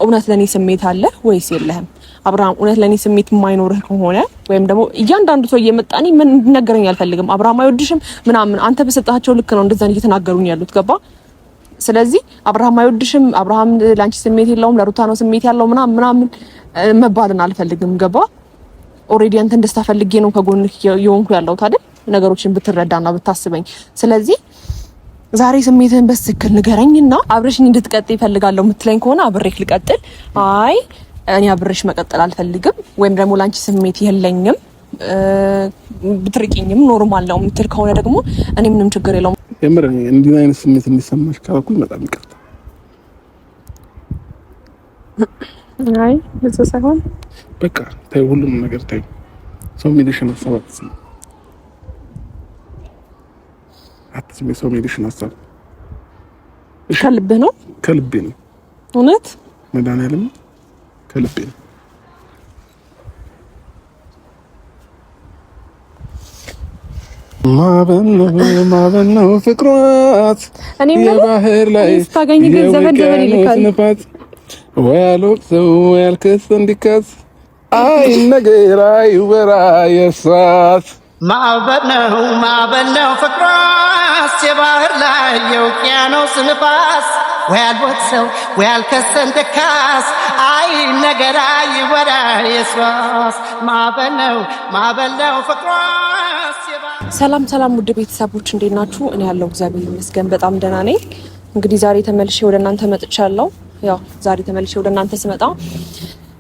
እውነት ለኔ ስሜት አለ ወይስ የለህም? አብርሃም እውነት ለኔ ስሜት የማይኖርህ ከሆነ ወይም ደግሞ እያንዳንዱ ሰው እየመጣኒ ምን ነገረኝ አልፈልግም አብርሃም አይወድሽም ምናምን አንተ በሰጣቸው ልክ ነው እንደዛ እየተናገሩኝ ያሉት ገባ። ስለዚህ አብርሃም አይወድሽም አብርሃም ላንቺ ስሜት የለውም ለሩታ ነው ስሜት ያለው ምናምን መባልን አልፈልግም ገባ። ኦሬዲ አንተ እንደስተፈልጌ ነው ከጎንክ የሆንኩ ያለሁት አይደል ነገሮችን ብትረዳና ብታስበኝ። ስለዚህ ዛሬ ስሜትህን በትክክል ንገረኝና አብረሽኝ እንድትቀጥይ ይፈልጋለሁ የምትለኝ ከሆነ አብሬክ ልቀጥል። አይ እኔ አብሬሽ መቀጠል አልፈልግም ወይም ደግሞ ላንቺ ስሜት የለኝም ብትርቂኝም ኖርማል ነው የምትል ከሆነ ደግሞ እኔ ምንም ችግር የለውም። የምር እንዲህ አይነት ስሜት እንዲሰማሽ ካልኩኝ በጣም ይቅርታ። አይ እዛ ሳይሆን በቃ ታይ ሁሉም ነገር ታይ ሰው ሚዲሽን አሰባት አትስሜ ሰው ሚዲሽን አሰብ ከልብህ ነው ከልቤ ነው እውነት መድኃኒዓለም ከልቤ ነው። ማበነው ፍቅሯት የባህር ላይ ስታገኝ ገንዘብ ይልካል ወያሎት ሰው ያልከስ እንዲከስ አይ ነገር አይወራ የሳት ማበነው ፍቅሯት የባህር ላይ የውቅያኖስ ንፋስ ወያሎት ሰው ያልከስ እንዲከስ አይ ነገር አይወራ የሳት ማበነው ፍቅሯት። ሰላም ውድ ቤተሰቦች እንዴት ናችሁ? እኔ ያለው እግዚአብሔር ይመስገን በጣም ደህና ነኝ። እንግዲህ ዛሬ ተመልሼ ወደ እናንተ መጥቻለሁ። ያው ዛሬ ተመልሼ ወደ እናንተ ስመጣ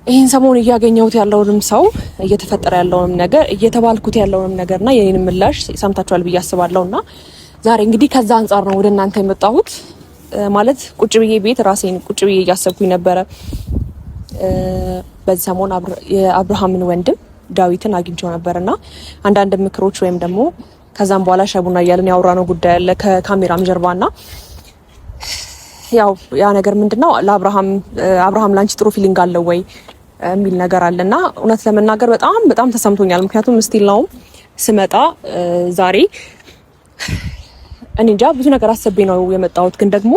ይሄን ሰሞን እያገኘሁት ያለውንም ሰው እየተፈጠረ ያለውንም ነገር እየተባልኩት ያለውንም ነገርና የኔን ምላሽ ሰምታችኋል ብዬ አስባለሁና ዛሬ እንግዲህ ከዛ አንፃር ነው ወደ እናንተ የመጣሁት። ማለት ቁጭ ብዬ ቤት ራሴን ቁጭ ብዬ እያሰብኩኝ ነበረ። በዚህ ሰሞን የአብርሃምን ወንድም ዳዊትን አግኝቼው ነበርና አንዳንድ ምክሮች ወይም ደግሞ ከዛም በኋላ ሻቡና እያልን ያወራነው ጉዳይ አለ ከካሜራም ጀርባና ያው ያ ነገር ምንድነው ለአብርሃም ላንቺ ጥሩ ፊሊንግ አለው ወይ የሚል ነገር አለና እውነት ለመናገር በጣም ተሰምቶኛል። ምክንያቱም ስቲል ነው ስመጣ ዛሬ እኔ እንጃ ብዙ ነገር አሰቤ ነው የመጣሁት፣ ግን ደግሞ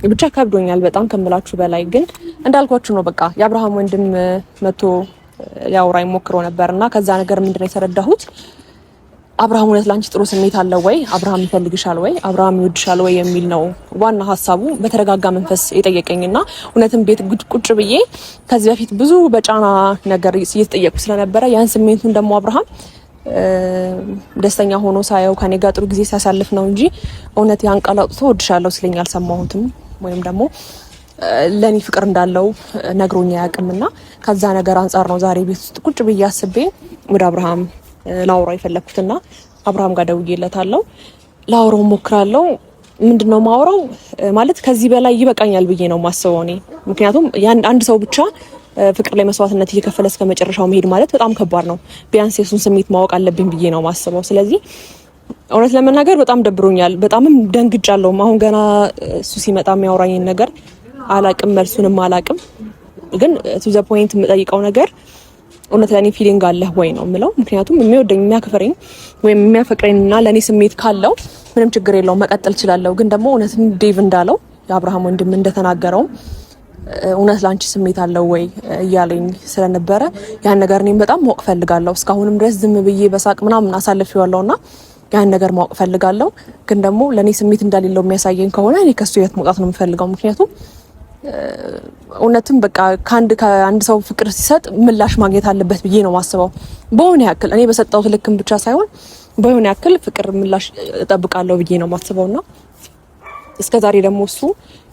ብቻ ከብዶኛል በጣም ከምላችሁ በላይ። ግን እንዳልኳችሁ ነው በቃ የአብርሃም ወንድም መቶ ሊያወራኝ ሞክሮ ነበርና ከዛ ነገር ምንድነው የተረዳሁት አብርሃም እውነት ላንቺ ጥሩ ስሜት አለው ወይ አብርሃም ይፈልግሻል ወይ አብርሃም ይወድሻል ወይ የሚል ነው ዋና ሀሳቡ። በተረጋጋ መንፈስ የጠየቀኝና እውነትም ቤት ቁጭ ብዬ ከዚህ በፊት ብዙ በጫና ነገር እየተጠየቁ ስለነበረ ያን ስሜቱን ደግሞ አብርሃም ደስተኛ ሆኖ ሳየው ከኔ ጋር ጥሩ ጊዜ ሲያሳልፍ ነው እንጂ እውነት ያን ቃል አውጥቶ እወድሻለሁ ስለኝ አልሰማሁትም ወይም ደግሞ ለኔ ፍቅር እንዳለው ነግሮኛ ያቅምና ከዛ ነገር አንፃር ነው ዛሬ ቤት ውስጥ ቁጭ ብዬ አስቤ ወደ አብርሃም ላውራ የፈለኩትና አብርሃም ጋር ደውዬለታለሁ። ላውራው ሞክራለሁ። ምንድነው ማውራው ማለት ከዚህ በላይ ይበቃኛል ብዬ ነው ማስበው እኔ። ምክንያቱም አንድ ሰው ብቻ ፍቅር ላይ መስዋዕትነት እየከፈለ እስከ መጨረሻው መሄድ ማለት በጣም ከባድ ነው። ቢያንስ የሱን ስሜት ማወቅ አለብኝ ብዬ ነው ማስበው። ስለዚህ እውነት ለመናገር በጣም ደብሮኛል፣ በጣምም ደንግጫለሁ። አሁን ገና እሱ ሲመጣ የሚያወራኝን ነገር አላቅም፣ መልሱንም አላቅም። ግን ቱ ዘ ፖይንት የምጠይቀው ነገር እውነት ለኔ ፊሊንግ አለህ ወይ ነው የምለው። ምክንያቱም የሚወደኝ የሚያከብረኝ ወይም የሚያፈቅረኝና ለኔ ስሜት ካለው ምንም ችግር የለውም መቀጠል እችላለሁ። ግን ደግሞ እውነትም ዴቭ እንዳለው የአብርሃም ወንድም እንደተናገረው እውነት ላንቺ ስሜት አለው ወይ እያለኝ ስለነበረ ያን ነገር እኔም በጣም ማወቅ ፈልጋለሁ። እስካሁንም ድረስ ዝም ብዬ በሳቅ ምናምን አሳልፌዋለሁና ያን ነገር ማወቅ ፈልጋለሁ። ግን ደግሞ ለኔ ስሜት እንደሌለው የሚያሳየኝ ከሆነ እኔ ከሱ ህይወት መውጣት ነው የምፈልገው። ምክንያቱም እውነትም በቃ ከአንድ ሰው ፍቅር ሲሰጥ ምላሽ ማግኘት አለበት ብዬ ነው ማስበው። በሆነ ያክል እኔ በሰጠሁት ልክም ብቻ ሳይሆን በሆነ ያክል ፍቅር ምላሽ እጠብቃለሁ ብዬ ነው ማስበውና እስከዛሬ ደግሞ እሱ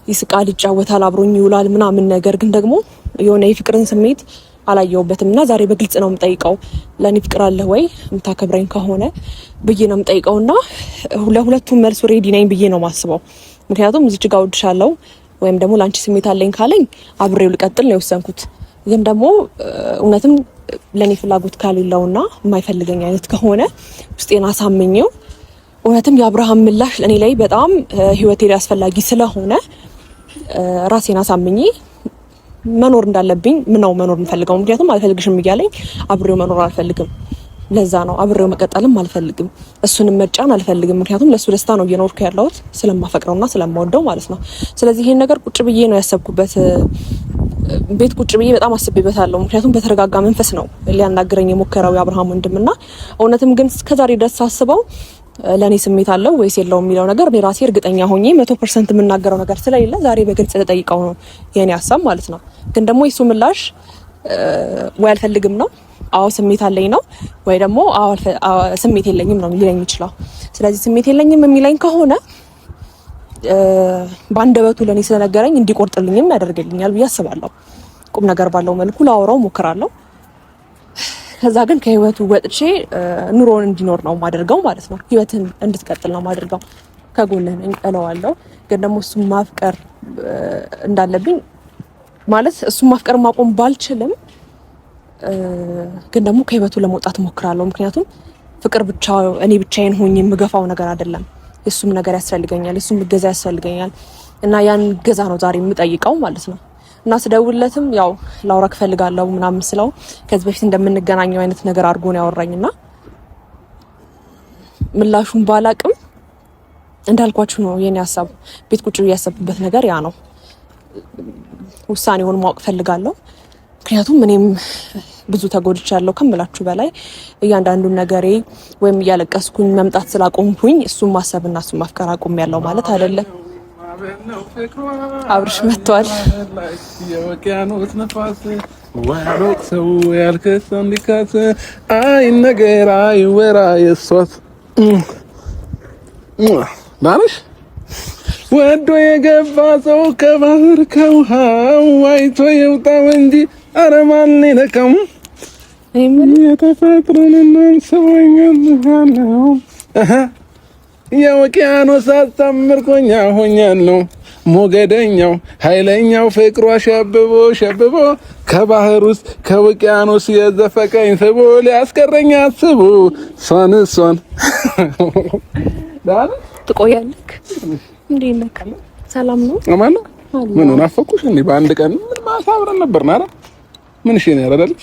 ይስቃል፣ ይጫወታል፣ አብሮኝ ይውላል ምናምን ነገር ግን ደግሞ የሆነ የፍቅርን ስሜት አላየውበትምና ዛሬ በግልጽ ነው የምጠይቀው። ለኔ ፍቅር አለ ወይ የምታከብረኝ ከሆነ ብዬ ነው የምጠይቀውና ለሁለቱም መልሱ ሬዲ ነኝ ብዬ ነው ማስበው። ምክንያቱም እዚች ጋር ወድሻለሁ ወይም ደግሞ ላንቺ ስሜት አለኝ ካለኝ አብሬው ልቀጥል ነው የወሰንኩት። ግን ደግሞ እውነትም ለኔ ፍላጎት ካሌለውና የማይፈልገኝ አይነት ከሆነ ውስጤን አሳምኘው እውነትም የአብርሃም ምላሽ ለኔ ላይ በጣም ህይወቴ ላይ አስፈላጊ ስለሆነ ራሴን አሳምኜ መኖር እንዳለብኝ ነው መኖር የምፈልገው። ምክንያቱም አልፈልግሽም እያለኝ አብሬው መኖር አልፈልግም። ለዛ ነው አብሬው መቀጠልም አልፈልግም፣ እሱንም መጫን አልፈልግም። ምክንያቱም ለሱ ደስታ ነው እየኖርኩ ያለሁት ስለማፈቅረውና ስለማወደው ማለት ነው። ስለዚህ ይሄን ነገር ቁጭ ብዬ ነው ያሰብኩበት። ቤት ቁጭ ብዬ በጣም አስቤበታለሁ። ምክንያቱም በተረጋጋ መንፈስ ነው ሊያናግረኝ የሞከረው የአብርሃም ወንድምና እውነትም ግን እስከዛሬ ድረስ ሳስበው ለኔ ስሜት አለው ወይስ የለውም የሚለው ነገር እኔ ራሴ እርግጠኛ ሆኜ 100% የምናገረው ነገር ስለሌለ ዛሬ በግልጽ ተጠይቀው ነው የኔ ሀሳብ ማለት ነው። ግን ደግሞ የሱ ምላሽ ወይ አልፈልግም ነው፣ አዎ ስሜት አለኝ ነው፣ ወይ ደግሞ አዎ ስሜት የለኝም ነው ሊለኝ ይችላል። ስለዚህ ስሜት የለኝም የሚለኝ ከሆነ ባንደበቱ ለኔ ስለነገረኝ እንዲቆርጥልኝም ያደርግልኛል ብዬ አስባለሁ። ቁም ነገር ባለው መልኩ ላወራው ሞክራለሁ። ከዛ ግን ከህይወቱ ወጥቼ ኑሮን እንዲኖር ነው ማደርገው ማለት ነው። ህይወትን እንድትቀጥል ነው ማደርገው። ከጎንህ ነኝ እለዋለሁ። ግን ደግሞ እሱን ማፍቀር እንዳለብኝ ማለት እሱን ማፍቀር ማቆም ባልችልም ግን ደግሞ ከህይወቱ ለመውጣት ሞክራለሁ። ምክንያቱም ፍቅር ብቻ እኔ ብቻዬን ሆኜ የምገፋው ነገር አይደለም። የሱም ነገር ያስፈልገኛል፣ የሱም እገዛ ያስፈልገኛል እና ያን እገዛ ነው ዛሬ የምጠይቀው ማለት ነው። እና ስደውልለትም ያው ላውራክ ፈልጋለሁ ምናምን ስለው ከዚህ በፊት እንደምንገናኘው አይነት ነገር አድርጎ ነው ያወራኝና ምላሹን ባላቅም እንዳልኳችሁ ነው የኔ ሀሳብ። ቤት ቁጭ ብዬ ያሰብኩበት ነገር ያ ነው። ውሳኔውን ማወቅ ፈልጋለሁ። ምክንያቱም እኔም ብዙ ተጎድቻለሁ ከምላችሁ በላይ እያንዳንዱን ነገሬ ወይም እያለቀስኩኝ መምጣት ስላቆምኩኝ እሱን ማሰብና እሱን ማፍቀር አቆሚያለሁ ማለት አይደለም። አብርሽ መጥቷል። የውቅያኖስ ነፋስ ወያሮቅ ሰው ያልከስ እንዲካስ አይ ነገር አይወራ የሷት ማለሽ ወዶ የገባ ሰው ከባህር ከውሃው አይቶ የውጣው እንጂ ኧረ ማን ይነካም? የተፈጥሮንና ሰውኛለሁ የውቅያኖስ አስተምርኮኛ ሆኛለሁ ሞገደኛው ኃይለኛው ፍቅሯ ሸብቦ ከባህር ውስጥ ከውቅያኖስ የዘፈቀኝ ስቦ ሊያስቀረኝ አስቦ እሷን ዳን ትቆያለህ እንዴ? ነካ ሰላም ነው አማን ነው። ምን ናፈቁሽ እንዴ? በአንድ ቀን ምን ማሳብረን ነበርና አይደል? ምን እሺ ነው ያረዳልሽ?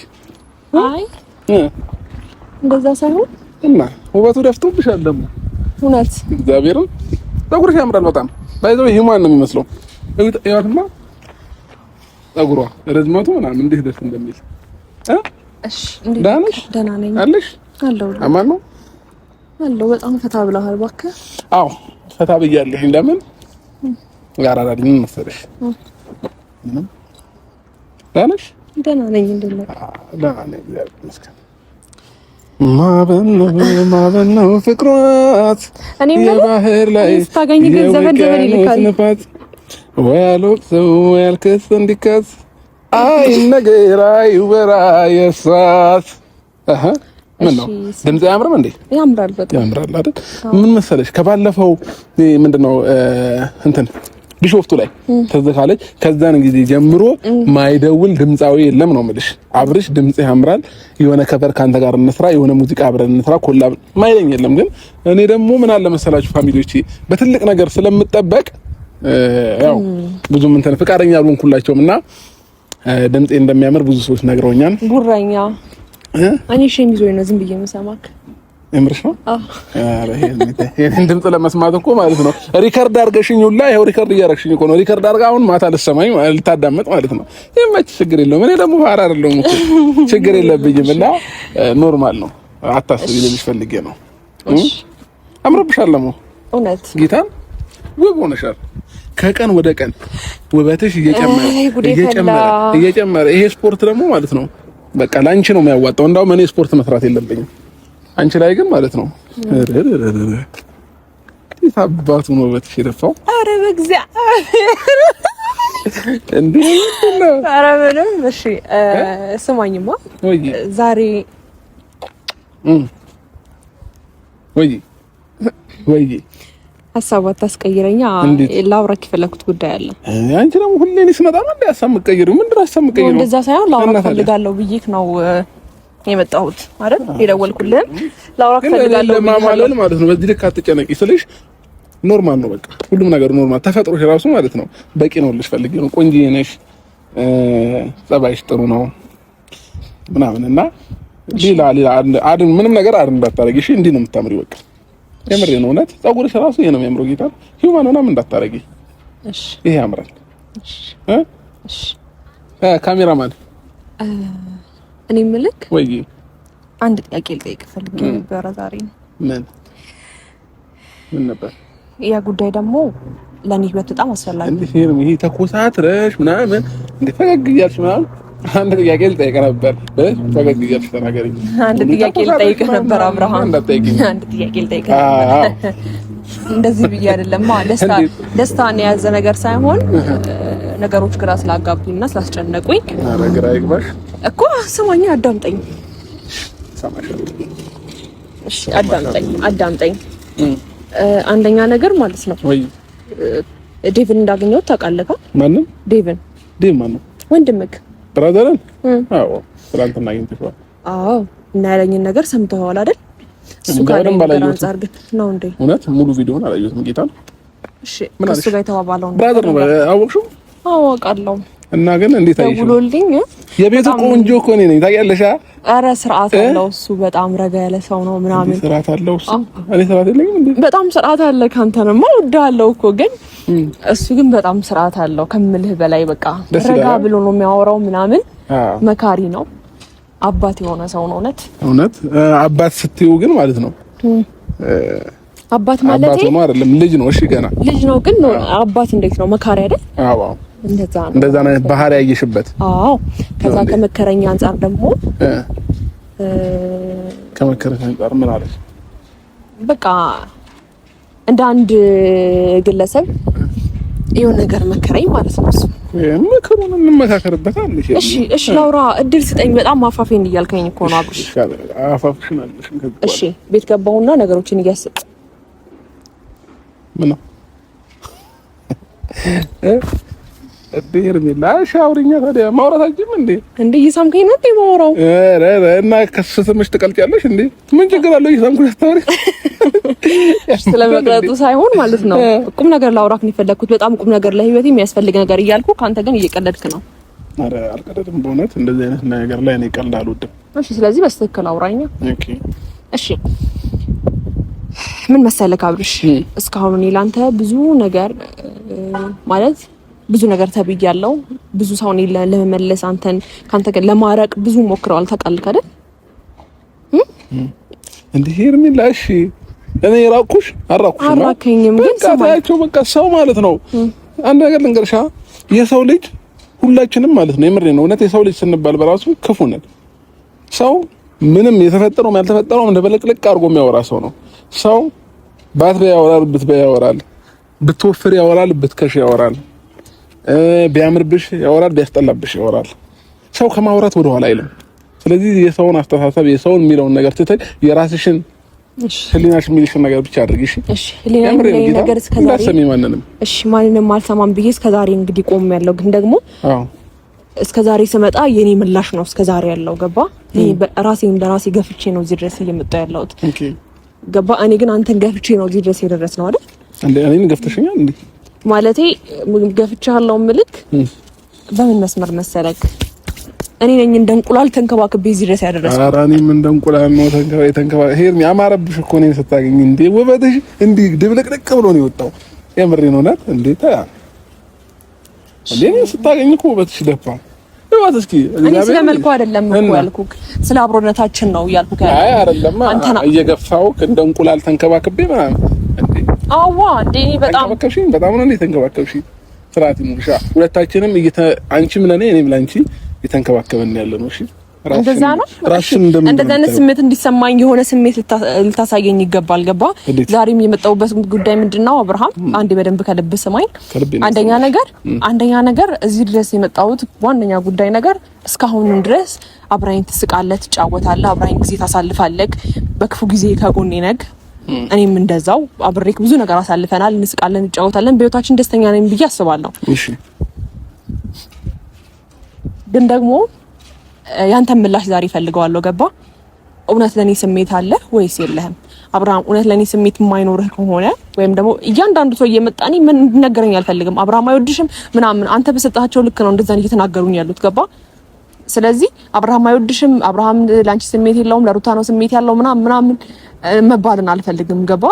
አይ እንደዛ ሳይሆን እና ውበቱ ደፍቶብሻል ደግሞ እውነት እግዚአብሔርን ፀጉርሽ ያምራል በጣም ባይዘው ይሄ ማን ነው የሚመስለው? እዩትማ ፀጉሯ ረዝመቱ ምናምን እንዴት ደስ እንደሚል እሺ እንዴ ደህና ነኝ አለሽ አለው አማን ነው አለው በጣም ፈታ ብለሃል እባክህ አዎ ፈታ ብያለሁ እንደምን ያራራልኝ ምን መሰለሽ ዳነሽ ደህና ነኝ እንደምን ደህና ነኝ እግዚአብሔር ይመስገን ማበን ነው ፍቅሯት የባህር ላይ ስታገኝ ግን ዘፈን ይልካል ወያሎቅ ሰው ያልከስ እንዲካስ አይ ነገር አይወራ የሷት ምን ነው ድምጽ ያምራል እንዴ? ያምራል በጣም ያምራል አይደል? ምን መሰለሽ ከባለፈው ምንድነው እንትን ቢሾፍቱ ላይ ተዘካለች። ከዛን ጊዜ ጀምሮ ማይደውል ድምጻዊ የለም ነው የምልሽ። አብርሽ ድምጽ ያምራል፣ የሆነ ከበር ካንተ ጋር እንስራ፣ የሆነ ሙዚቃ አብረን እንስራ፣ ኮላብ ማይለኝ የለም። ግን እኔ ደግሞ ምን አለ መሰላችሁ ፋሚሊዎቼ በትልቅ ነገር ስለምጠበቅ ያው ብዙም እንትን ፍቃደኛ አልሆንኩላቸውም እና ድምጼ እንደሚያምር ብዙ ሰዎች ነግረውኛል። ጉራኛ እኔ ሸሚዞኝ ነው ዝም ብዬ መሰማክ እምርሽ ነው። አረ ይሄን ድምጽ ለመስማት እኮ ማለት ነው ሪከርድ አድርገሽኝ ሁላ ይሄው ሪከርድ እያደረግሽኝ እኮ ነው። ሪከርድ አድርጋ አሁን ማታ ልትሰማኝ ልታዳምጥ ማለት ነው። ይመች ችግር የለውም። እኔ ደግሞ ፋራ አይደለሁም እኮ ችግር የለብኝም እና ኖርማል ነው። አታስቢ ልልሽ ፈልጌ ነው። አምሮብሻል ደግሞ እውነት ጌታን ውብ ሆነሻል። ከቀን ወደ ቀን ውበትሽ እየጨመረ ይሄ ስፖርት ደግሞ ማለት ነው በቃ ላንቺ ነው የሚያዋጣው። እንዳውም እኔ ስፖርት መስራት የለብኝም አንቺ ላይ ግን ማለት ነው ታባቱ ነው ውበትሽ የደፋው። አረ በእግዚአብሔር እንዴ ነው አረ ምንም። እሺ ስማኝማ ዛሬ ወይ ሀሳብ አታስቀይረኛ። ላውራክ የፈለኩት ጉዳይ አለ። አንቺ ደግሞ ሁሌ እኔ ስመጣ ነው እንደ ሀሳብ የምትቀይሪው? ምንድን ነው ሀሳብ የምትቀይሪው? እንደዛ ሳይሆን ላውራክ ፈልጋለሁ ብዬሽ ነው የመጣሁት አይደል? የደወልኩልህ ላውራክ ፈልጋለሁ ለማማለል ማለት ነው። በዚህ ልክ አትጨነቂ ስልሽ ኖርማል ነው። በቃ ሁሉም ነገር ኖርማል ተፈጥሮሽ ራሱ ማለት ነው በቂ ነው ልሽ ፈልጌ ነው። ቆንጆ ነሽ፣ ጸባይሽ ጥሩ ነው ምናምን እና ሌላ አድን ምንም ነገር አድን እንዳታረጊ እሺ። እንዲህ ነው የምታምሪው በቃ የምሬ ነው እውነት። ፀጉርሽ ራሱ ይሄ ነው የሚያምረው ጌታ ሂውማን ሆናም እንዳታረጊ እሺ። ይሄ ያምራል እሺ እሺ። ካሜራማን እኔ ምልክ ወይ አንድ ጥያቄ ልጠይቅ ፈልጌ ነበር ዛሬ። ምን ነበር ያ ጉዳይ ደግሞ ለኔ ህይወት በጣም አስፈላጊ እንዴ? ይሄ ተኮሳትረሽ ምናምን እንዴ ፈገግ እያልሽ ምናምን አንድ ጥያቄ ልጠይቅ ነበር። ፈገግ እያልሽ ተናገሪ። አንድ ጥያቄ ልጠይቅ ነበር አብርሃም። አንድ ጥያቄ ልጠይቅ ነበር። እንደዚህ ብዬ አይደለም ደስታን የያዘ ነገር ሳይሆን ነገሮች ግራ ስላጋቡኝና ስላስጨነቁኝ። ኧረ ግራ ይግባሽ እኮ ስማኝ፣ አዳምጠኝ። እሺ አዳምጠኝ። አንደኛ ነገር ማለት ነው ወይ ዴቭን እንዳገኘው ታውቃለህ? ማንን? ዴቭ ማነው? ወንድምክ ብራዘርን? አዎ ትናንትና አግኝተሽዋል? አዎ እና ያለኝን ነገር ሰምተኸዋል አይደል? እሱ ጋር አንፃር ግን ነው እንዴ? እውነት ሙሉ ቪዲዮውን አላየሁትም ጌታ። እሺ እሱ ጋር የተባባለው ነው ብራዘር ነው አወቅሽው? አዎ አውቃለሁ። እና ግን እንዴት አይሽ? ደውሎልኝ የቤቱ ቆንጆ እኮ ነኝ ታውቂያለሽ? ኧረ ስርዓት አለው እሱ፣ በጣም ረጋ ያለ ሰው ነው ምናምን። ስርዓት አለው እሱ። እኔ ስርዓት የለኝም እንዴ? በጣም ስርዓት አለ። ካንተንማ እወድሃለሁ እኮ ግን እሱ ግን በጣም ስርዓት አለው ከምልህ በላይ። በቃ ረጋ ብሎ ነው የሚያወራው ምናምን። መካሪ ነው፣ አባት የሆነ ሰው ነው። እውነት አባት ስትይው ግን ማለት ነው አባት ማለት ነው አይደለም፣ ልጅ ነው። እሺ ገና ልጅ ነው ግን አባት እንዴት ነው? መካሪ አይደል? አዎ እንደዛ ነው ባህሪ ያየሽበት? አዎ። ከዛ ከመከረኛ አንፃር ደግሞ ከመከረኛ አንፃር ምን አለሽ? በቃ እንደ አንድ ግለሰብ የሆነ ነገር መከረኝ ማለት ነው። እሱ ምክሩን እንመካከርበታለን። እሺ ላውራ፣ እድል ስጠኝ። በጣም አፋፌን እያልከኝ እኮ ነው አብሽ። አፋፍሽን አለሽ። እሺ ቤት ገባሁና ነገሮችን እያሰብኩ ምን ነው እዴርሚላ ሻውሪኛ ታዲያ ማውራታችን እንዴ እየሳምከኝ ነው እንዴ ማውራው? እና ከስስምሽ ትቀልጫለሽ እንዴ? ምን ችግር አለው እየሳምኩሽ ታውሪ? ስለመቅረጡ ሳይሆን ማለት ነው ቁም ነገር ላውራክ ነው የፈለኩት። በጣም ቁም ነገር ለህይወቴ የሚያስፈልግ ነገር እያልኩ ካንተ ግን እየቀለድክ ነው። አረ አልቀለድም በእውነት እንደዚህ አይነት ነገር ላይ እኔ ቀልድ አልወድም። እሺ ስለዚህ በስተክል አውራኛ። ኦኬ እሺ ምን መሰለህ አብርሽ፣ እስካሁን እኔ ላንተ ብዙ ነገር ማለት ብዙ ነገር ተብያለሁ። ብዙ ሰው እኔ ለመመለስ ካንተ ጋር ለማራቅ ብዙ ሞክረዋል። ታውቃለህ አይደል? እንዴ ሄርሜላ፣ እሺ እኔ አራኩኝም ግን ሰማያቸው በቃ ሰው ማለት ነው። አንድ ነገር ልንገርሻ፣ የሰው ልጅ ሁላችንም ማለት ነው የምሬ ነው እውነት የሰው ልጅ ስንባል በራሱ ክፉ ነን። ሰው ምንም የተፈጠረው ያልተፈጠረው እንደበለቅልቅ አድርጎ የሚያወራ ሰው ነው። ሰው ባትበይ ያወራል፣ ብትበይ ያወራል፣ ብትወፍር ያወራል፣ ብትከሽ ያወራል፣ ቢያምርብሽ ያወራል፣ ቢያስጠላብሽ ያወራል። ሰው ከማውራት ወደ ኋላ አይልም። ስለዚህ የሰውን አስተሳሰብ የሰውን የሚለውን ነገር ትተህ የራስሽን ህሊናሽ የሚልሽን ነገር ብቻ አድርጊ። እሺ ህሊናሽ የሚለኝ ነገር እስከዛሬ ማንንም አልሰማም ብዬ እስከዛሬ እንግዲህ ቆም ያለው ግን ደግሞ እስከዛሬ ስመጣ የኔ ምላሽ ነው እስከዛሬ ያለው ገባ። እኔ ራሴን በራሴ ገፍቼ ነው እዚህ ድረስ እየመጣሁ ያለሁት ገባ። እኔ ግን አንተን ገፍቼ ነው እዚህ ድረስ የደረስነው አይደል? እኔን ገፍተሽኛል እንዴ? ማለቴ ገፍቻለሁ ምልክ በምን መስመር መሰለክ? እኔ ነኝ እንደ እንቁላል ተንከባክቤ እዚህ ድረስ ያደረስኩት። ኧረ እኔም እንደ እንቁላል ነው ተንከባክቤ ሄርሚ አማረብሽ እኮ እኔን ስታገኝ እንዴ! ውበትሽ እንዲህ ድብልቅልቅ ብሎ ነው የወጣው። የምሬን እውነት እንዴት እኔን ስታገኝ እኮ ውበትሽ ደፋ። እባክህ እስኪ እኔ ስለመልኩ አይደለም እኮ ያልኩክ ስለ አብሮነታችን ነው ያልኩክ። አይ አይደለም እየገፋው እንደ እንቁላል ተንከባክቤ ምናምን እንዴ! አዋ እንዴ! በጣም ነው የተንከባከብሽኝ። ስርዓት ይኑርሻ። ሁለታችንም አንቺም ለኔ እኔም ለአንቺ የተንከባከበን ያለ ነው። እሺ እንደዛ ነው። እንደዛ አይነት ስሜት እንዲሰማኝ የሆነ ስሜት ልታሳየኝ ይገባል። ገባ? ዛሬም የመጣሁበት ጉዳይ ምንድነው አብርሃም? አንዴ በደንብ ከልብ ስማኝ። አንደኛ ነገር እዚህ ድረስ የመጣሁት ዋነኛ ጉዳይ ነገር እስካሁን ድረስ አብራኝ ትስቃለህ፣ ትጫወታለህ፣ አብራኝ ጊዜ ታሳልፋለህ። በክፉ ጊዜ ከጎኔ ነህ። እኔም እንደዛው አብሬክ ብዙ ነገር አሳልፈናል። እንስቃለን፣ እንጫወታለን። በህይወታችን ደስተኛ ነኝ ብዬ አስባለሁ። እሺ ግን ደግሞ ያንተን ምላሽ ዛሬ ፈልገዋለሁ። ገባ? እውነት ለኔ ስሜት አለ ወይስ የለህም? አብርሃም እውነት ለኔ ስሜት የማይኖርህ ከሆነ ወይም ደግሞ እያንዳንዱ ሰው እየመጣኒ ምን እንድነገረኝ አልፈልግም። አብርሃም አይወድሽም ምናምን አንተ በሰጣቸው ልክ ነው እንደዛ እየተናገሩኝ ያሉት። ገባ? ስለዚህ አብርሃም አይወድሽም፣ አብርሃም ላንቺ ስሜት የለውም፣ ለሩታ ነው ስሜት ያለው ምናምን መባልን አልፈልግም። ገባ?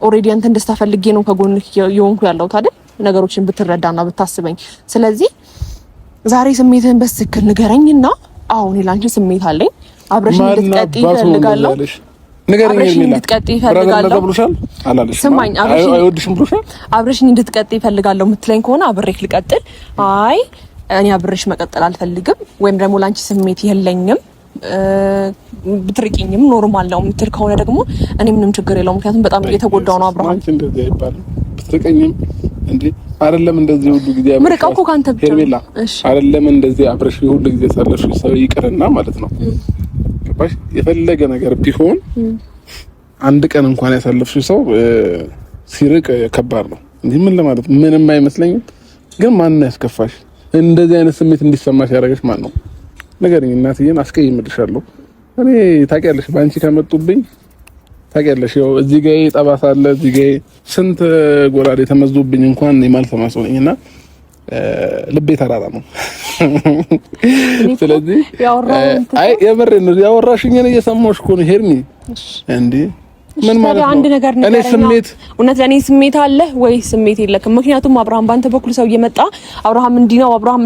ኦሬዲ አንተን ደስታ ፈልጌ ነው ከጎንህ የሆንኩ ያለሁት አይደል? ነገሮችን ብትረዳና ብታስበኝ። ስለዚህ ዛሬ ስሜትህን በትክክል ንገረኝና አሁን ላንቺ ስሜት አለኝ፣ አብረሽኝ እንድትቀጥይ እፈልጋለሁ። አብረሽኝ እንድትቀጥይ እፈልጋለሁ። ስማኝ፣ አብረሽኝ እንድትቀጥይ እፈልጋለሁ የምትለኝ ከሆነ አብሬክ ልቀጥል። አይ እኔ አብሬሽ መቀጠል አልፈልግም ወይም ደግሞ ላንቺ ስሜት የለኝም ብትርቂኝም ኖርማል ነው የምትል ከሆነ ደግሞ እኔ ምንም ችግር የለውም። ምክንያቱም በጣም እየተጎዳው ነው አብርሃም። አንቺ እንደዚህ አይባልም። ብትርቂኝም እንዴ አይደለም እንደዚህ ሁሉ ጊዜ ምርቃው እኮ ካንተ ብቻ አይደለም እንደዚህ አብረሽ ሁሉ ጊዜ ሳለሽ ሰው ይቅርና ማለት ነው። ገባሽ? የፈለገ ነገር ቢሆን አንድ ቀን እንኳን ያሳለፍሽው ሰው ሲርቅ ከባድ ነው። እንዴ ምን ለማለት ምንም አይመስለኝም። ግን ማን ነው ያስከፋሽ? እንደዚህ አይነት ስሜት እንዲሰማሽ ያደረገሽ ማን ነው? ነገርኝ። እናትዬን አስቀይምልሻለሁ። እኔ ታውቂያለሽ፣ ባንቺ ከመጡብኝ ታውቂያለሽ። ያው እዚህ ጋር ጠባሳ አለ፣ እዚህ ጋር ስንት ጎራዴ ተመዞብኝ እንኳን የማልሰማ ሰው ነኝና ልቤ ተራራ ነው። ስለዚህ አይ የምሬን ነው ያወራሽኝን እየሰማሁሽ እኮ ነው ሄርሚ። እንዴ ምን ማለት ነው? አንድ ነገር እኔ ስሜት እውነት ለኔ ስሜት አለ ወይ ስሜት የለክም? ምክንያቱም አብርሃም ባንተ በኩል ሰው እየመጣ አብርሃም እንዲህ ነው አብርሃም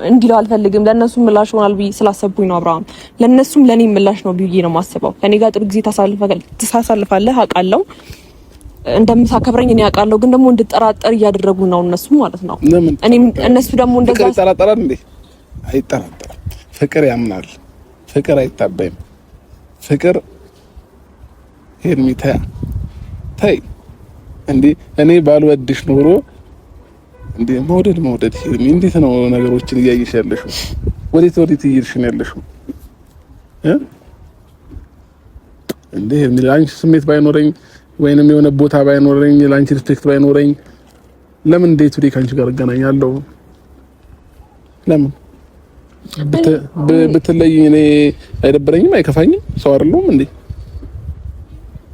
እንዲለው አልፈልግም። ለነሱም ምላሽ ሆናል ብዬ ስላሰብኩኝ ነው አብርሃም። ለነሱም ለኔ ምላሽ ነው ብዬ ነው የማስበው። ከኔ ጋር ጥሩ ጊዜ ታሳልፋለህ አውቃለሁ። እንደምታከብረኝ እኔ አውቃለሁ። ግን ደግሞ እንድጠራጠር እያደረጉ ነው እነሱ ማለት ነው። እኔም እነሱ ደግሞ እንደዛ ይጠራጠራል እንዴ? አይጠራጠርም። ፍቅር ያምናል። ፍቅር አይታበይም። ፍቅር ሄርሚታ ታይ እንዴ እኔ ባልወድሽ ኖሮ እንዴ መውደድ ሄርሚ እንዴት ነው ነገሮችን እያየሽ ያለሽው? ወዴት እየሄድሽ ነው ያለሽው? እንዴ ሄርሚ አንቺ ስሜት ባይኖረኝ ወይንም የሆነ ቦታ ባይኖረኝ ላንቺ ሪስፔክት ባይኖረኝ ለምን እንዴት ወዴ ካንቺ ጋር እገናኛለሁ? ለምን ብትለይኝ እኔ አይደብረኝም? አይከፋኝም? ሰው አይደለሁም እንዴ?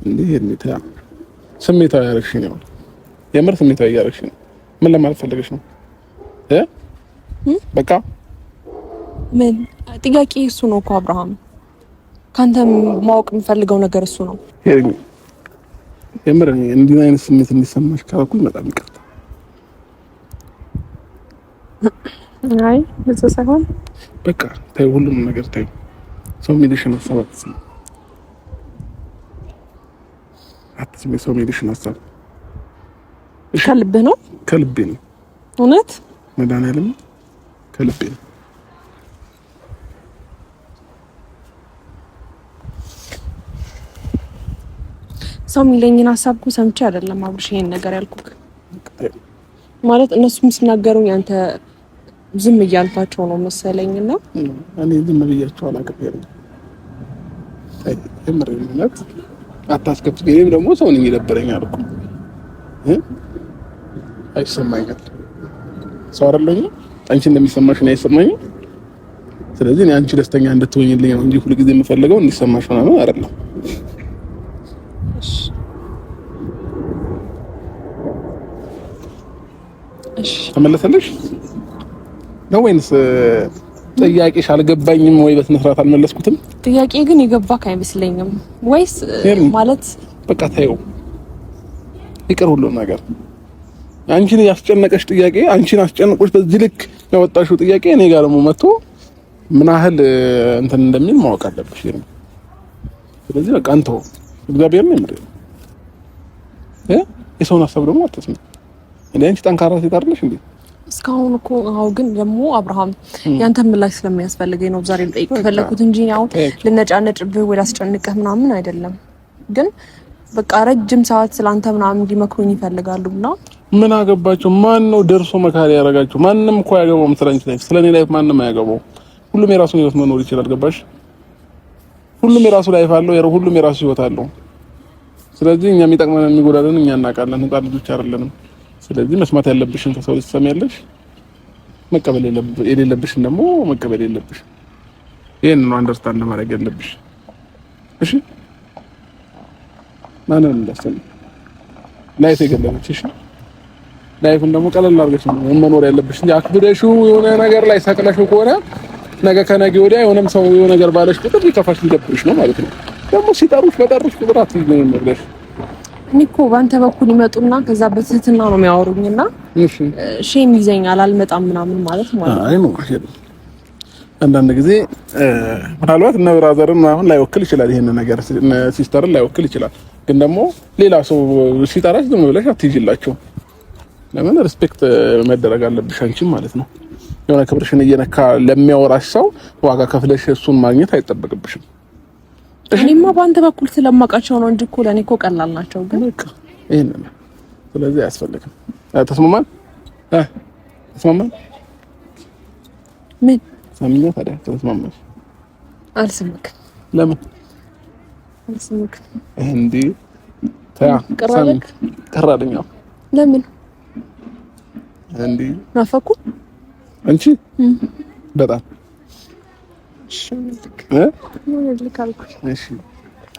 እንዴ ሄርሚታ ስሜታዊ ያደረግሽኝ ነው። የምር ስሜታዊ ያደረግሽኝ ነው። ምን ለማለት ፈልገሽ ነው? በቃ ምን ጥያቄ እሱ ነው እኮ አብርሃም፣ ካንተ ማወቅ የምፈልገው ነገር እሱ ነው። ሄርሚ የምር እንዲህ አይነት ስሜት እንዲሰማሽ ካልኩኝ በጣም ይቅርታ። አይ እዛ ሳይሆን በቃ ታይ ሁሉም ነገር ታይ። ሰው የሚልሽን ሀሳብ አትስሚ። ሰው የሚልሽን ሀሳብ ከልብህ ነው? ከልቤ ነው። እውነት መድኃኒዓለም ከልቤ ነው። ሰው የሚለኝን ሀሳብ እኮ ሰምቼ አይደለም አብርሽ ይሄን ነገር ያልኩት። ማለት እነሱም ሲናገሩኝ አንተ ዝም እያልካቸው ነው መሰለኝና እኔ ዝም ብያቸው አላውቅም። የምሬን አታስከፍኝ። እኔም ደግሞ ሰው ነኝ ይደብረኛል እኮ አይሰማኝም። ሰው አይደለሁም። አንቺ እንደሚሰማሽ ነው አይሰማኝም። ስለዚህ እኔ አንቺ ደስተኛ እንድትሆኝልኝ ነው እንጂ ሁሉ ጊዜ የምፈልገው እንዲሰማሽ ምናምን አይደለም። እሺ ተመለሰልሽ ነው ወይንስ ጥያቄሽ አልገባኝም ወይ በስነ ስርዓት አልመለስኩትም? ጥያቄ ግን የገባክ አይመስለኝም። ወይስ ማለት በቃ ታየው ይቅር ሁሉ ነገር አንቺን ያስጨነቀሽ ጥያቄ አንቺን አስጨንቆሽ በዚህ ልክ ያወጣሽው ጥያቄ እኔ ጋር ደግሞ መጥቶ ምን ያህል እንትን እንደሚል ማወቅ አለብሽ። ስለዚህ በቃ አንተው እግዚአብሔር ነው የምር የሰውን ሀሳብ ደግሞ አትስሚ። እንዴ አንቺ ጠንካራ ሴት አይደለሽ እንዴ? እስካሁን እኮ አው ግን ደግሞ አብርሃም ያንተ ምላሽ ስለሚያስፈልገኝ ነው ዛሬ ልጠይቅ ፈለኩት እንጂ ያው ልነጫነጭብህ ወይ ላስጨንቅህ ምናምን አይደለም። ግን በቃ ረጅም ሰዓት ስላንተ ምናምን እንዲመክሩኝ ይፈልጋሉና ምን አገባቸው? ማን ነው ደርሶ መካሪ ያረጋቸው? ማንንም እኮ ያገባው ስለአንቺ ላይፍ ስለኔ ላይፍ ማንንም አያገባው። ሁሉም የራሱን ህይወት መኖር ይችላል። ገባሽ? ሁሉም የራሱ ላይፍ አለው፣ ሁሉም የራሱ ህይወት አለው። ስለዚህ እኛ የሚጠቅመን የሚጎዳልን እኛ እናውቃለን። ህፃን ልጆች አይደለንም። ስለዚህ መስማት ያለብሽን ከሰው ልትሰሚያለሽ፣ መቀበል የሌለብሽን ደግሞ መቀበል የለብሽ። ይሄን ነው አንደርስታንድ ማድረግ ያለብሽ። እሺ ማንን እንደሰለ ላይፍ የገለበች እሺ፣ ላይፍን ደግሞ ቀለል አድርገሽ ነው መኖር ያለብሽ እንጂ አክብደሽው የሆነ ነገር ላይ ሰቅለሽው ከሆነ ነገ ከነገ ወዲያ የሆነም ሰው የሆነ ነገር ባለሽ ቁጥር ሊከፋሽ ሊደብርሽ ነው ማለት ነው። ደግሞ ሲጠሩሽ በጠሩሽ ቁጥር አትይዘኝ ነበር። እኔ እኮ ባንተ በኩል ይመጡና ከዛ በትህትና ነው የሚያወሩኝና ሼም ይዘኛል አልመጣም ምናምን ማለት ነው። አይ ነው አንዳንድ ጊዜ ምናልባት እነ ብራዘርን አሁን ላይወክል ይችላል፣ ይሄን ነገር ሲስተርን ላይወክል ይችላል። ግን ደግሞ ሌላ ሰው ሲጠራሽ ዝም ብለሽ አትይዥላቸው። ለምን ሪስፔክት መደረግ አለብሽ አንቺም ማለት ነው። የሆነ ክብርሽን እየነካ ለሚያወራሽ ሰው ዋጋ ከፍለሽ እሱን ማግኘት አይጠበቅብሽም። እኔማ በአንተ በኩል ስለማውቃቸው ነው እንጂ እኮ ለኔ እኮ ቀላል ናቸው። ግን ይሄን ነው ስለዚህ አያስፈልግም። ተስማማን? ተስማማን? ምን ሳምኛ ታዲያ ተስማማን? አልስምክ። ለምን አልስምክ? እንዴ ቀራለኝ። ለምን እንዴ ናፈኩ አንቺ በጣም እሺ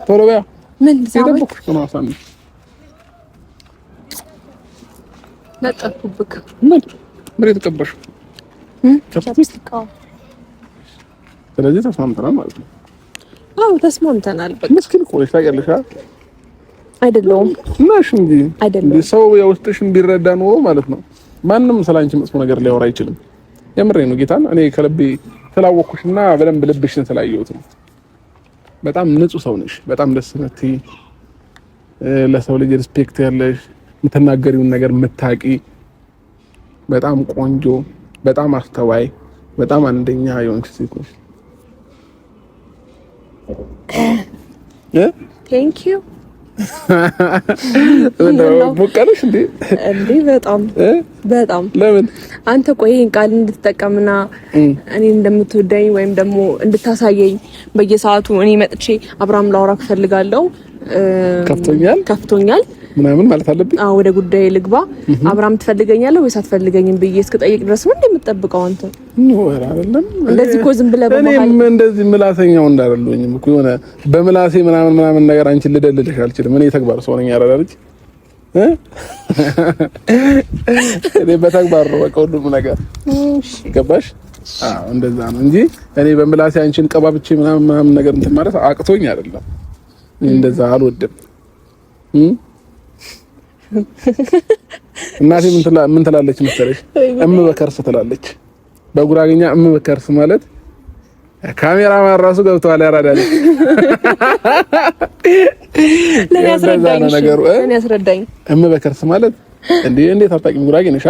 ቶሎ በያ። ምን ሲደብኩሽ ነው አሳሚ ለጠፉብክ ምን የተቀበልሽ? ስለዚህ ተስማምተናል ማለት ነው። አዎ ተስማምተናል። በቃ ምስኪን እኮ ነሽ ታውቂያለሽ አይደለሁም ነሽ እንጂ አይደለም። ሰው የውስጥሽን ቢረዳ ኖሮ ማለት ነው ማንም ስላንቺ መጥፎ ነገር ሊያወራ አይችልም። የምሬ ነው ጌታን እኔ ከልቤ ስላወቅኩሽና በደንብ ልብሽን ስላየሁት ነው። በጣም ንጹህ ሰው ነሽ። በጣም ደስ የምትይ ለሰው ልጅ ሪስፔክት ያለሽ የምትናገሪውን ነገር የምታቂ በጣም ቆንጆ፣ በጣም አስተዋይ፣ በጣም አንደኛ የሆንሽ ሴት ነሽ። ቴንክ ዩ ሞቀለሽ እንዴ? በጣም ለምን አንተ ቆይ ይሄን ቃል እንድትጠቀምና እኔ እንደምትወደኝ ወይም ደግሞ እንድታሳየኝ በየሰዓቱ እኔ መጥቼ አብርሃም ላውራክ ፈልጋለሁ ከፍቶኛል ምናምን ማለት አለብኝ። አዎ ወደ ጉዳይ ልግባ። አብርሃም ትፈልገኛለህ ወይስ አትፈልገኝም ብዬ እስክጠይቅ ድረስ ምን እንደምትጠብቀው አንተ ነው? አይደለም እንደዚህ እኮ ዝም ብለህ በመሃል እኔም እንደዚህ ምላሰኛው እንዳደረልኝም እኮ የሆነ በምላሴ ምናምን ነገር አንቺን ልደልልሽ አልችልም። እኔ ተግባር ሰው ነኝ ያራራልኝ እኔ በተግባር ነው በቃ ሁሉም ነገር ገባሽ? አዎ እንደዛ ነው እንጂ እኔ በምላሴ አንቺን ቀባብቼ ምናምን ነገር እንትን ማለት አቅቶኝ አይደለም። እንደዛ አልወድም። እናቴ ምን ትላለች መሰለሽ? እምበከርስ ትላለች። በጉራጌኛ እምበከርስ ማለት ካሜራማን ራሱ ገብቷል ያራዳል። ለኔ ያስረዳኝ እምበከርስ ማለት እንዴት አታውቂም? ጉራጌ ነሽ?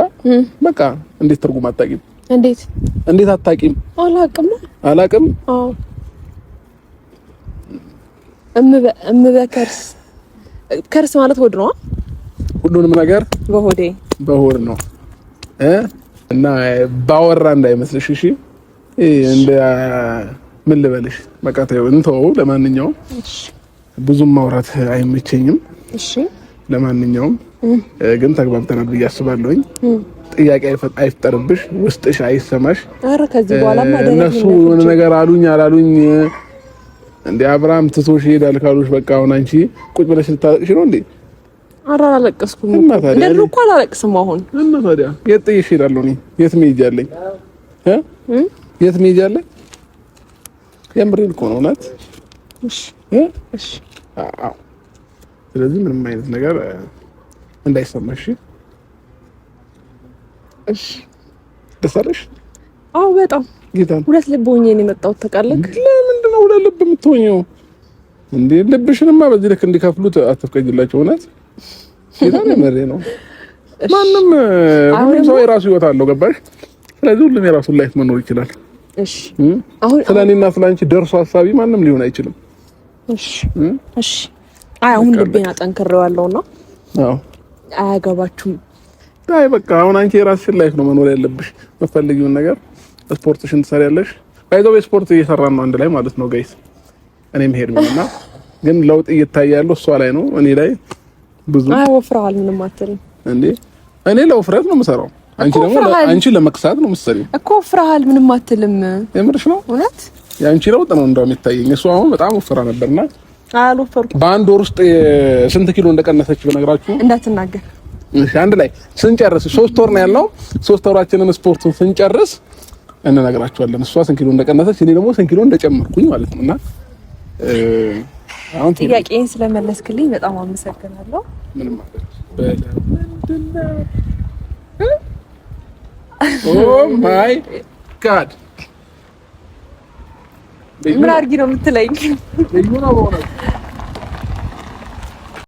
በቃ እንዴት ትርጉም አታውቂም? እንዴት አታውቂም? አላውቅም። አዎ እምበከርስ ከርስ ማለት ሆድ ነው። ሁሉንም ነገር በሆድ ነው እና ባወራ እንዳይመስልሽ እሺ። እንደ ምን ልበልሽ በቃ ተይው እንተው። ለማንኛውም ብዙም ማውራት አይመቸኝም። እሺ ለማንኛውም ግን ተግባብተናል ብዬ አስባለሁኝ። ጥያቄ አይፈጠርብሽ፣ ውስጥሽ አይሰማሽ። አረ ከዚህ በኋላ ማለት እነሱ ነገር አሉኝ እንዴ አብርሃም ትቶሽ ይሄዳል ካሉሽ በቃ አሁን አንቺ ቁጭ ብለሽ ልታለቅሽ ነው እንዴ? ኧረ አላለቀስኩም እንደው እኮ አላለቅስም። አሁን እና ታዲያ የት ጥዬሽ እሄዳለሁ? እኔ የት መሄጃ አለኝ? የት መሄጃ አለኝ? የምሬን እኮ ነው እውነት። እሺ አዎ። ስለዚህ ምንም አይነት ነገር እንዳይሰማሽ እሺ። ደስ አለሽ? አዎ በጣም ጌታን ሁለት ልብ ሆኜ ነው የመጣሁት። ታውቃለህ? ለምንድን ነው ሁለት ልብ የምትሆኚው እንዴ? ልብሽንማ በዚህ ልክ እንዲከፍሉት አትፍቀጂላቸው። እውነት ጌታን መሬ ነው። ማንም ሁሉም ሰው የራሱ ህይወት አለው። ገባሽ? ስለዚህ ሁሉም የራሱን ላይፍ መኖር ይችላል። እሺ አሁን ስለኔና ስለአንቺ ደርሶ ሐሳቢ ማንም ሊሆን አይችልም። እሺ አይ አሁን ልቤን አጠንክሬዋለሁና አዎ አያገባችሁም። አይ በቃ አሁን አንቺ የራስሽን ላይፍ ነው መኖር ያለብሽ። መፈልጊውን ነገር ስፖርትሽን ትሰሪያለሽ። ባይዘው ስፖርት እየሰራን ነው አንድ ላይ ማለት ነው ጋይስ። እኔም ሄድ ነውና ግን ለውጥ እየታያለው እሷ ላይ ነው እኔ ላይ ብዙ አይ ወፍራል ምንም አትልም እንዴ? እኔ ለውፍረት ነው የምሰራው። አንቺ ደግሞ አንቺ ለመክሳት ነው የምትሰሪው እኮ። ወፍራል ምንም አትልም። የምርሽ ነው እውነት? ያንቺ ለውጥ ነው እንደው የሚታየኝ። እሷ አሁን በጣም ወፍራ ነበርና አልወፈርኩም። በአንድ ወር ውስጥ ስንት ኪሎ እንደቀነሰች በነግራችሁ እንዳትናገር። እሺ አንድ ላይ ስንጨርስ 3 ወር ነው ያለው። 3 ወራችንን ስፖርቱን ስንጨርስ እንነግራቸዋለን። እሷ ስንት ኪሎ እንደቀነሰች እኔ ደግሞ ስንት ኪሎ እንደጨመርኩኝ ማለት ነውና አሁን ጥያቄን ስለመለስክልኝ በጣም አመሰግናለሁ። ምንም ማለት ኦ ማይ ጋድ ምን አድርጊ ነው የምትለኝ? ልዩ ነው በእውነት